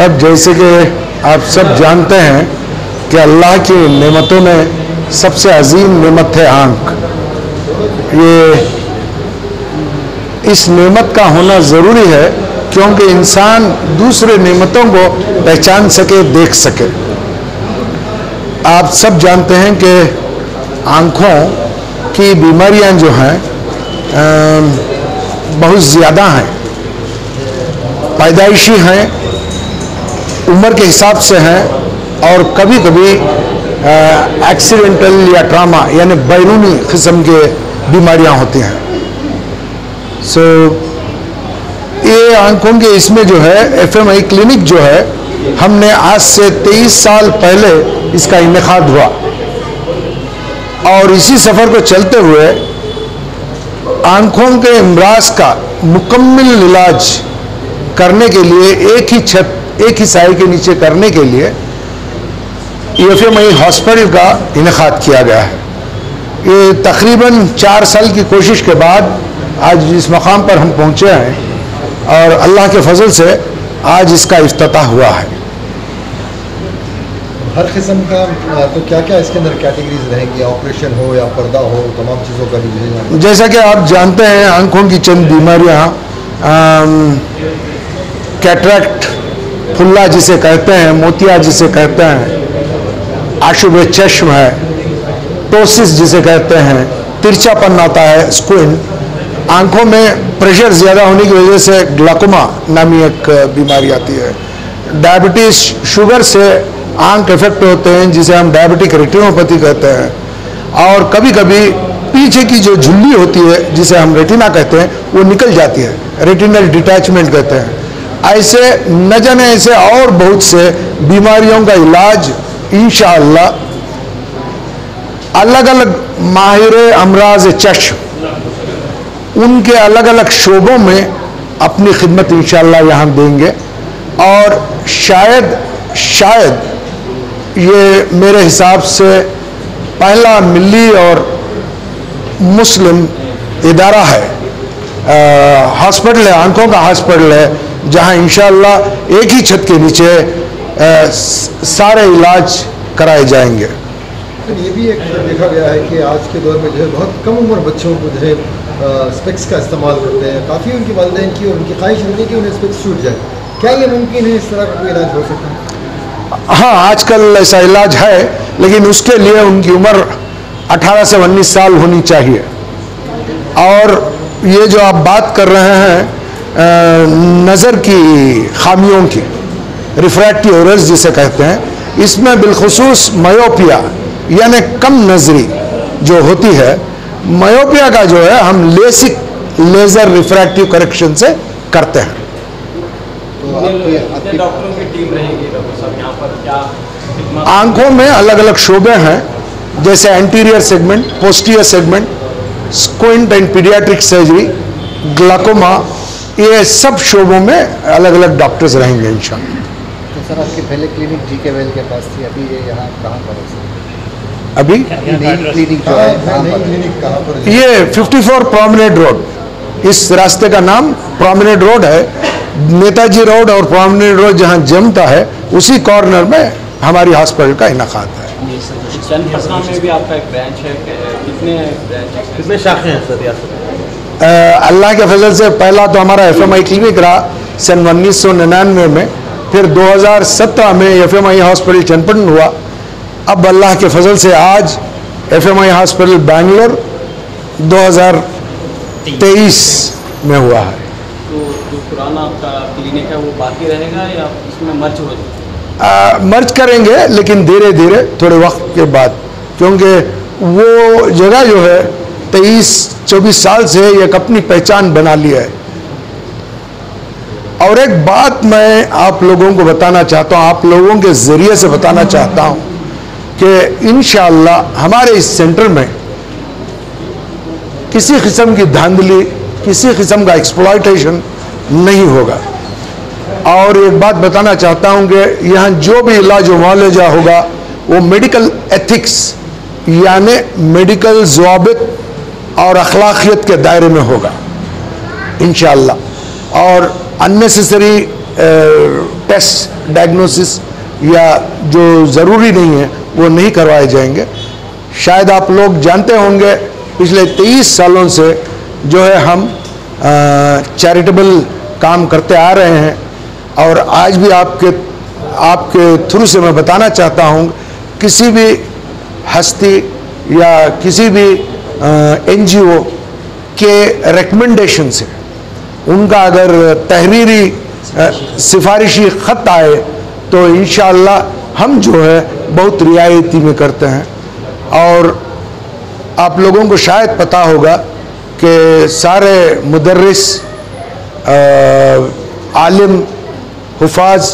अब जैसे कि आप सब जानते हैं कि अल्लाह की नेमतों में सबसे अजीम नेमत है आँख। ये इस नेमत का होना ज़रूरी है क्योंकि इंसान दूसरे नेमतों को पहचान सके, देख सके। आप सब जानते हैं कि आँखों की बीमारियां जो हैं बहुत ज़्यादा हैं, पैदाइशी हैं, उम्र के हिसाब से हैं और कभी कभी एक्सीडेंटल या ट्रामा यानी बैरूनी किस्म के बीमारियां होती हैं। ये आंखों के इसमें जो है FMI क्लिनिक जो है, हमने आज से 23 साल पहले इसका इनेकाद हुआ और इसी सफ़र को चलते हुए आंखों के अमराज का मुकम्मल इलाज करने के लिए एक ही छत, एक ही साए के नीचे करने के लिए FMI हॉस्पिटल का इनेकाद किया गया है। ये तकरीबन 4 साल की कोशिश के बाद आज इस मकाम पर हम पहुंचे हैं और अल्लाह के फजल से आज इसका इफ्तिताह हुआ है। हर किस्म का तो क्या क्या इसके अंदर कैटेगरीज रहेंगी, ऑपरेशन हो या पर्दा हो, तमाम चीज़ों का डिवीजन? जैसा कि आप जानते हैं आंखों की चंद बीमारियां, कैटरैक्ट, फुल्ला जिसे कहते हैं, मोतिया जिसे कहते हैं, आशुब चश्म है, टोसिस जिसे कहते हैं, तिरछापन आता है, स्क्विंट, आंखों में प्रेशर ज़्यादा होने की वजह से ग्लाकोमा नामी एक बीमारी आती है, डायबिटीज़, शुगर से आंख इफेक्ट होते हैं जिसे हम डायबिटिक रेटिनोपैथी कहते हैं और कभी कभी पीछे की जो झुल्ली होती है जिसे हम रेटिना कहते हैं वो निकल जाती है, रेटिनल डिटैचमेंट कहते हैं। ऐसे न जाने ऐसे और बहुत से बीमारियों का इलाज इंशाअल्लाह अलग अलग माहिर अमराज चश्म उनके अलग अलग शोबों में अपनी खिदमत इंशाअल्लाह यहाँ देंगे और शायद ये मेरे हिसाब से पहला मिली और मुस्लिम इदारा है, हॉस्पिटल है, आंखों का हॉस्पिटल है जहाँ इंशाअल्लाह एक ही छत के नीचे सारे इलाज कराए जाएंगे। ये भी एक देखा गया है कि आज के दौर में जो है बहुत कम उम्र बच्चों को जो है स्पेक्स का इस्तेमाल करते हैं, काफ़ी उनकी वालिदैन की और उनकी ख्वाहिश होती है कि उन्हें स्पेक्स छूट जाए। क्या ये मुमकिन है, इस तरह का कोई इलाज हो सकता है? हाँ, आजकल ऐसा इलाज है लेकिन उसके लिए उनकी उम्र 18 से 19 साल होनी चाहिए। और ये जो आप बात कर रहे हैं नज़र की खामियों की, रिफ्रैक्टिव एरर्स जिसे कहते हैं, इसमें बिलखुसूस मायोपिया यानी कम नजरी जो होती है, मायोपिया का जो है हम लेज़र रिफ्रैक्टिव करेक्शन से करते हैं। तो डॉक्टरों की टीम रहेगी यहाँ पर, क्या आंखों में अलग अलग शोबे हैं जैसे anterior segment, posterior segment, squint and paediatric surgery, glaucoma, ये सब शोबों में अलग अलग डॉक्टर्स रहेंगे इंशाअल्लाह। तो सर आपकी पहले क्लिनिक GK वेल के पास थी, अभी ये यहाँ कहाँ पर है? अभी क्लिनिक जो है क्लिनिक कहाँ पर? ये 54 प्रोमेनेड रोड, इस रास्ते का नाम प्रोमेनेड रोड है। नेताजी रोड और प्रोमेनेड रोड जहाँ जमता है उसी कॉर्नर में हमारी हॉस्पिटल का इनेकाद है। चंदपटना में भी आपका एक ब्रांच है, कितने शाखे हैं सर रियासत? अल्लाह के फजल से पहला तो हमारा FMI क्लिनिक रहा सन 1999 में, फिर 2017 में FMI हॉस्पिटल चंदपटन हुआ। अब अल्लाह के फजल से आज FMI हॉस्पिटल बैंगलोर 2023 में हुआ है। तो जो पुराना आपका क्लिनिक है वो बाकी रहेगा या इसमें मर्ज हो जाएगा? मर्ज करेंगे लेकिन धीरे धीरे थोड़े वक्त के बाद, क्योंकि वो जगह जो है 23-24 साल से एक अपनी पहचान बना लिया है। और एक बात मैं आप लोगों को बताना चाहता हूँ, आप लोगों के ज़रिए से बताना चाहता हूँ कि इंशाअल्लाह हमारे इस सेंटर में किसी किस्म की धांधली, किसी किस्म का एक्सप्लॉयटेशन नहीं होगा। और एक बात बताना चाहता हूं कि यहाँ जो भी इलाज मुआलजा होगा वो मेडिकल एथिक्स यानी मेडिकल ज़वाबित और अखलाकियत के दायरे में होगा इंशाअल्लाह। और अननेसेसरी टेस्ट डायग्नोसिस या जो ज़रूरी नहीं है वो नहीं करवाए जाएंगे। शायद आप लोग जानते होंगे पिछले 23 सालों से जो है हम चैरिटेबल काम करते आ रहे हैं, और आज भी आपके थ्रू से मैं बताना चाहता हूँ, किसी भी हस्ती या किसी भी NGO के रिकमेंडेशन से उनका अगर तहरीरी सिफारिशी ख़त आए तो इंशाअल्लाह हम जो है बहुत रियायती में करते हैं। और आप लोगों को शायद पता होगा कि सारे मुदर्रिस, आलिम, हुफाज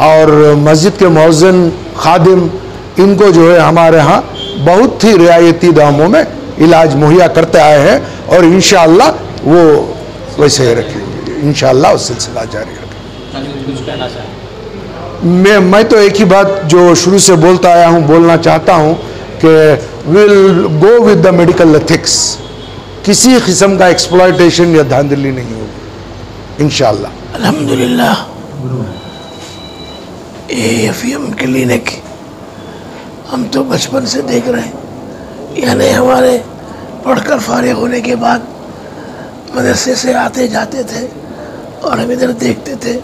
और मस्जिद के मौज़िन, खादिम, इनको जो है हमारे यहाँ बहुत ही रियायती दामों में इलाज मुहैया करते आए हैं, और इंशाअल्लाह वो वैसे ही रखेंगे, इंशाअल्लाह वो सिलसिला जारी रखेंगे। कुछ कहना चाहें? मैं तो एक ही बात जो शुरू से बोलता आया हूँ बोलना चाहता हूँ कि will go with the medical ethics. किसी किस्म का एक्सप्लॉयटेशन या धांधली नहीं होगी इंशाअल्लाह। अल्हम्दुलिल्लाह AFM क्लिनिक हम तो बचपन से देख रहे हैं, यानी हमारे पढ़कर फारिग होने के बाद मदरसे से आते जाते थे और हम इधर देखते थे,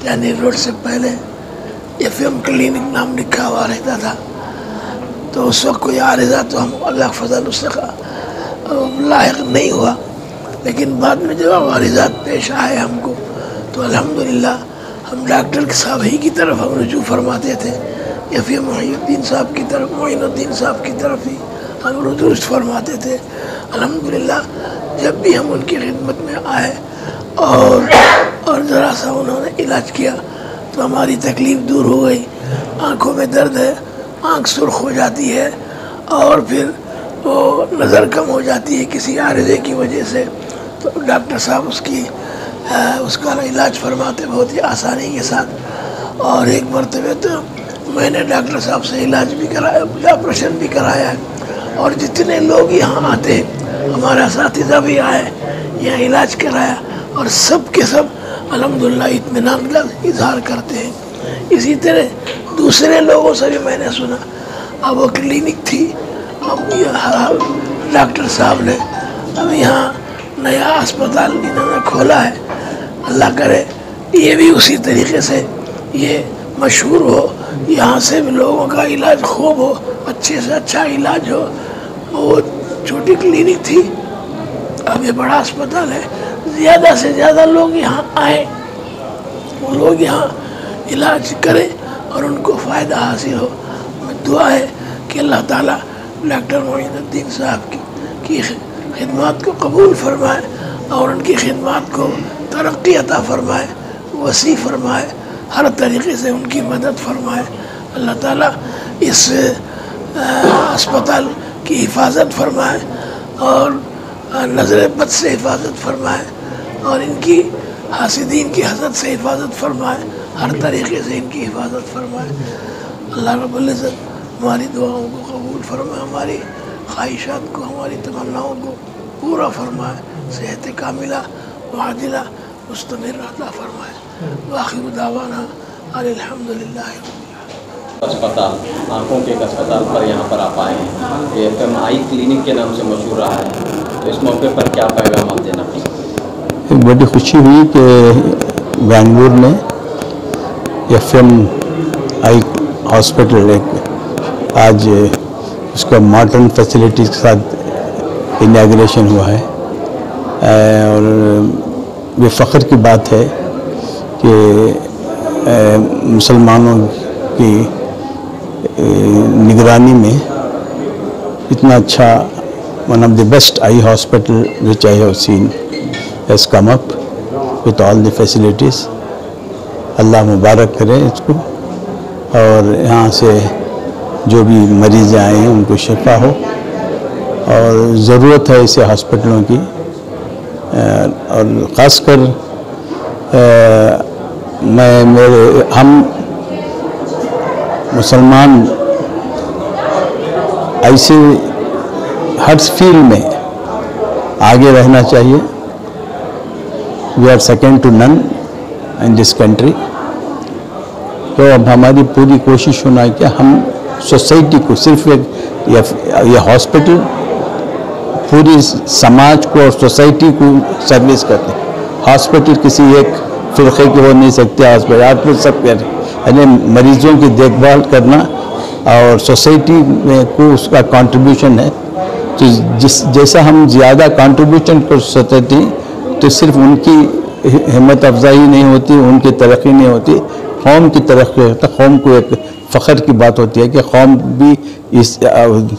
यानी रोड से पहले FM क्लिनिक नाम लिखा हुआ रहता था। तो उस वक्त कोई आरिज़ा तो हम अल्लाह फजल उससे लायक नहीं हुआ, लेकिन बाद में जब आरिज़ात पेश आए हमको तो अल्हम्दुलिल्लाह हम डॉक्टर के साहब ही की तरफ हम रुजू फरमाते थे, या फिर मोहिउद्दीन साहब की तरफ, मोइनुद्दीन साहब की तरफ ही हम रुजू फरमाते थे। अल्हम्दुलिल्लाह जब भी हम उनकी खिदमत में आए और ज़रा सा उन्होंने इलाज किया तो हमारी तकलीफ़ दूर हो गई। आँखों में दर्द है, आँख सुर्ख हो जाती है और फिर वो नज़र कम हो जाती है किसी आरिज़े की वजह से, तो डॉक्टर साहब उसका इलाज फरमाते बहुत ही आसानी के साथ। और एक मरतबे तो मैंने डॉक्टर साहब से इलाज भी कराया, ऑपरेशन भी कराया है, और जितने लोग यहाँ आते हैं, हमारा साथीज़ा भी आए यहाँ इलाज कराया, और सब के सब अल्हम्दुलिल्लाह इत्मीनान का इजहार करते हैं। इसी तरह दूसरे लोगों से भी मैंने सुना। अब वो क्लिनिक थी, अब यहाँ डॉक्टर साहब ने अब यहाँ नया अस्पताल इन्होंने खोला है। अल्लाह करे ये भी उसी तरीके से ये मशहूर हो, यहाँ से भी लोगों का इलाज खूब हो, अच्छे से अच्छा इलाज हो। वो छोटी क्लिनिक थी, अब ये बड़ा अस्पताल है। ज़्यादा से ज़्यादा लोग यहाँ आए, वो लोग यहाँ इलाज करें और उनको फ़ायदा हासिल हो। दुआ है कि अल्लाह ताला डॉक्टर मोइनुद्दीन साहब की खिदमत को कबूल फरमाए और उनकी खिदमत को तरक्की अता फरमाए, वसी फरमाए, हर तरीके से उनकी मदद फरमाए। अल्लाह ताला इस अस्पताल की हिफाजत फरमाए और नज़र बद से हिफाजत फरमाए और इनकी हासिदीन की हसद से हिफाजत फरमाए, हर तरीके से इनकी हिफाजत फरमाए। अल्लाह रब्बुल इज़्ज़त हमारी दुआओं को कबूल फरमाए, हमारी ख्वाहिशात को, हमारी तमन्नाओं को पूरा फरमाए, सेहत कामिला वाजिला मुस्तमिर अता फरमाए। वाखिर दावाना अल्हम्दुलिल्लाह। अस्पताल, आँखों के एक अस्पताल पर यहाँ पर आप आए हैं, AFM आई क्लिनिक के नाम से मशहूर रहा है, तो इस मौके पर क्या पैगाम आप देना पसंद? एक बड़ी खुशी हुई कि बेंगलुरु में FM आई हॉस्पिटल एक आज उसका मॉडर्न फैसिलिटीज़ के साथ इनॉग्रेशन हुआ है, और ये फ़ख्र की बात है कि मुसलमानों की निगरानी में इतना अच्छा one of the best eye hospital which I have seen has come up with all the facilities. Allah मुबारक करे इसको, और यहाँ से जो भी मरीज़ आए हैं उनको शिफा हो, और ज़रूरत है ऐसे हॉस्पिटलों की। और ख़ासकर हम मुसलमान ऐसे हर फील्ड में आगे रहना चाहिए। We are second to none in this country, तो अब हमारी पूरी कोशिश होना है कि हम सोसाइटी को सिर्फ ये हॉस्पिटल पूरी समाज को और सोसाइटी को सर्विस करते हैं। हॉस्पिटल किसी एक फिरके की हो नहीं सकते। हॉस्पिटल सब कर यानी मरीजों की देखभाल करना और सोसाइटी में को उसका कंट्रीब्यूशन है। तो जैसा हम ज़्यादा कंट्रीब्यूशन कर सोसाइटी तो सिर्फ उनकी हिम्मत अफजाई नहीं होती, उनकी तरक्की नहीं होती, कौम की तरक्की होता। कौम को एक फ़ख्र की बात होती है कि कौम भी इस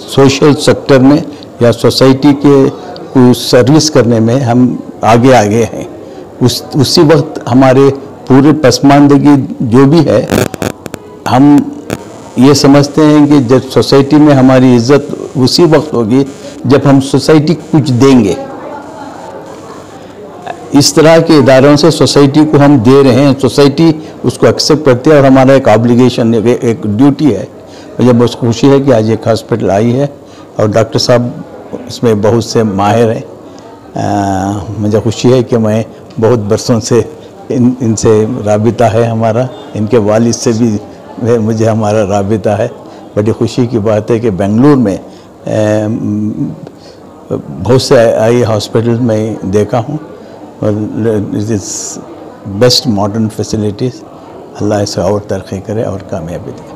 सोशल सेक्टर में या सोसाइटी के को सर्विस करने में हम आगे हैं। उसी वक्त हमारे पूरे पसमानदगी जो भी है, हम ये समझते हैं कि जब सोसाइटी में हमारी इज्जत उसी वक्त होगी जब हम सोसाइटी को कुछ देंगे। इस तरह के इदारों से सोसाइटी को हम दे रहे हैं, सोसाइटी उसको एक्सेप्ट करती है और हमारा एक ऑब्लिगेशन है, एक ड्यूटी है। मुझे बहुत खुशी है कि आज एक हॉस्पिटल आई है और डॉक्टर साहब इसमें बहुत से माहिर हैं। मुझे खुशी है कि मैं बहुत बरसों से इनसे राबिता है हमारा, इनके वालिद से भी मुझे हमारा राबिता है। बड़ी खुशी की बात है कि बेंगलुरु में बहुत से आई हॉस्पिटल में देखा हूँ और it is best modern facilities. Allah इसे और तरक्की करे और कामयाबी दे।